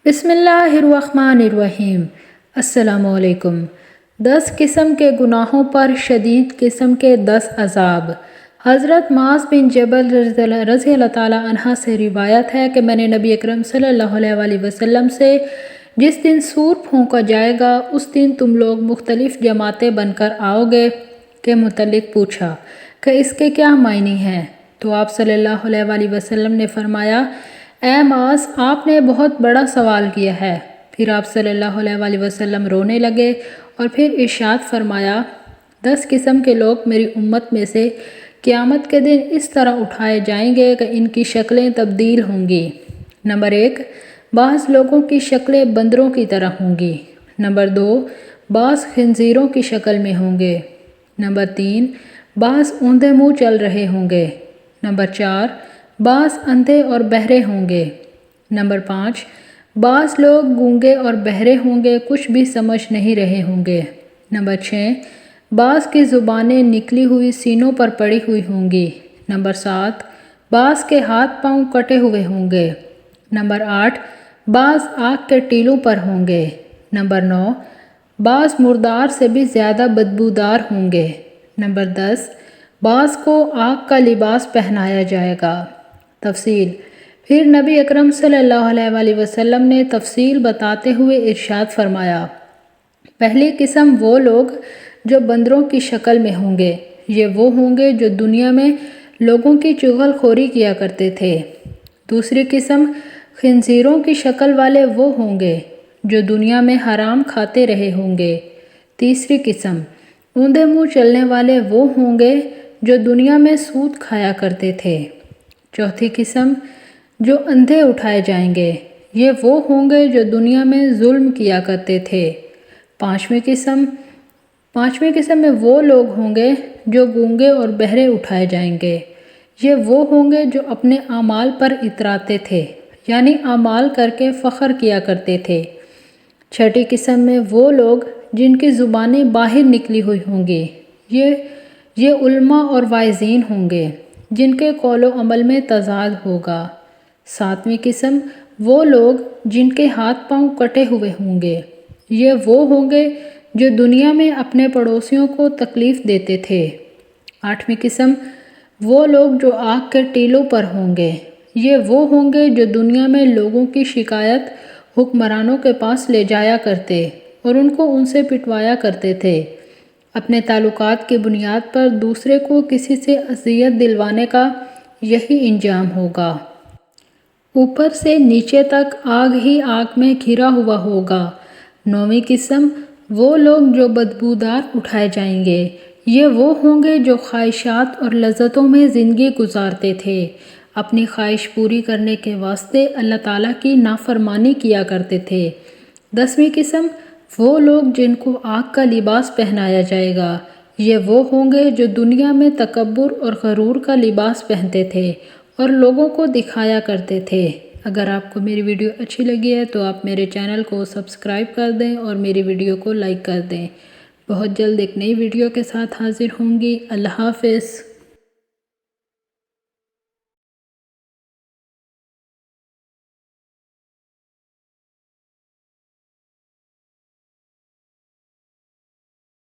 بسم اللہ الرحمن الرحیم۔ السلام علیکم۔ 10 قسم کے گناہوں پر شدید قسم کے 10 عذاب۔ حضرت معاذ بن جبل رضی اللہ تعالیٰ عنہ سے روایت ہے کہ میں نے نبی اکرم صلی اللہ علیہ وسلم سے جس دن سور پھونکا جائے گا اس دن تم لوگ مختلف جماعتیں بن کر آؤ گے کے متعلق پوچھا کہ اس کے کیا معنی ہیں، تو آپ صلی اللہ علیہ وسلم نے فرمایا، اے معاذ، آپ نے بہت بڑا سوال کیا ہے۔ پھر آپ صلی اللہ علیہ وسلم رونے لگے اور پھر ارشاد فرمایا، 10 قسم کے لوگ میری امت میں سے قیامت کے دن اس طرح اٹھائے جائیں گے کہ ان کی شکلیں تبدیل ہوں گی۔ نمبر 1، بعض لوگوں کی شکلیں بندروں کی طرح ہوں گی۔ نمبر 2، بعض خنزیروں کی شکل میں ہوں گے۔ نمبر 3، بعض اوندے منہ چل رہے ہوں گے۔ نمبر 4، بعض اندھے اور بہرے ہوں گے۔ نمبر 5، بعض لوگ گونگے اور بہرے ہوں گے، کچھ بھی سمجھ نہیں رہے ہوں گے۔ نمبر 6، بعض کی زبانیں نکلی ہوئی سینوں پر پڑی ہوئی ہوں گی۔ نمبر 7، بعض کے ہاتھ پاؤں کٹے ہوئے ہوں گے۔ نمبر 8، بعض آگ کے ٹیلوں پر ہوں گے۔ نمبر 9، بعض مردار سے بھی زیادہ بدبودار ہوں گے۔ نمبر 10، بعض کو آگ کا لباس پہنایا جائے گا۔ تفصیل۔ پھر نبی اکرم صلی اللہ علیہ وسلم نے تفصیل بتاتے ہوئے ارشاد فرمایا، پہلی قسم وہ لوگ جو بندروں کی شکل میں ہوں گے، یہ وہ ہوں گے جو دنیا میں لوگوں کی چغل خوری کیا کرتے تھے۔ دوسری قسم خنزیروں کی شکل والے وہ ہوں گے جو دنیا میں حرام کھاتے رہے ہوں گے۔ تیسری قسم اوندے منہ چلنے والے وہ ہوں گے جو دنیا میں سود کھایا کرتے تھے۔ چوتھی قسم جو اندھے اٹھائے جائیں گے، یہ وہ ہوں گے جو دنیا میں ظلم کیا کرتے تھے۔ پانچویں قسم میں وہ لوگ ہوں گے جو گونگے اور بہرے اٹھائے جائیں گے، یہ وہ ہوں گے جو اپنے اعمال پر اتراتے تھے، یعنی اعمال کر کے فخر کیا کرتے تھے۔ چھٹی قسم میں وہ لوگ جن کی زبانیں باہر نکلی ہوئی ہوں گی، یہ علماء اور واعظین ہوں گے جن کے قول و عمل میں تضاد ہوگا۔ ساتویں قسم وہ لوگ جن کے ہاتھ پاؤں کٹے ہوئے ہوں گے، یہ وہ ہوں گے جو دنیا میں اپنے پڑوسیوں کو تکلیف دیتے تھے۔ آٹھویں قسم وہ لوگ جو آگ کے ٹیلوں پر ہوں گے، یہ وہ ہوں گے جو دنیا میں لوگوں کی شکایت حکمرانوں کے پاس لے جایا کرتے اور ان کو ان سے پٹوایا کرتے تھے۔ اپنے تعلقات کی بنیاد پر دوسرے کو کسی سے اذیت دلوانے کا یہی انجام ہوگا۔ اوپر سے نیچے تک آگ ہی آگ میں گھرا ہوا ہوگا۔ نویں قسم وہ لوگ جو بدبودار اٹھائے جائیں گے، یہ وہ ہوں گے جو خواہشات اور لذتوں میں زندگی گزارتے تھے، اپنی خواہش پوری کرنے کے واسطے اللہ تعالیٰ کی نافرمانی کیا کرتے تھے۔ 10ویں قسم وہ لوگ جن کو آگ کا لباس پہنایا جائے گا، یہ وہ ہوں گے جو دنیا میں تکبر اور غرور کا لباس پہنتے تھے اور لوگوں کو دکھایا کرتے تھے۔ اگر آپ کو میری ویڈیو اچھی لگی ہے تو آپ میرے چینل کو سبسکرائب کر دیں اور میری ویڈیو کو لائک کر دیں۔ بہت جلد ایک نئی ویڈیو کے ساتھ حاضر ہوں گی۔ اللہ حافظ۔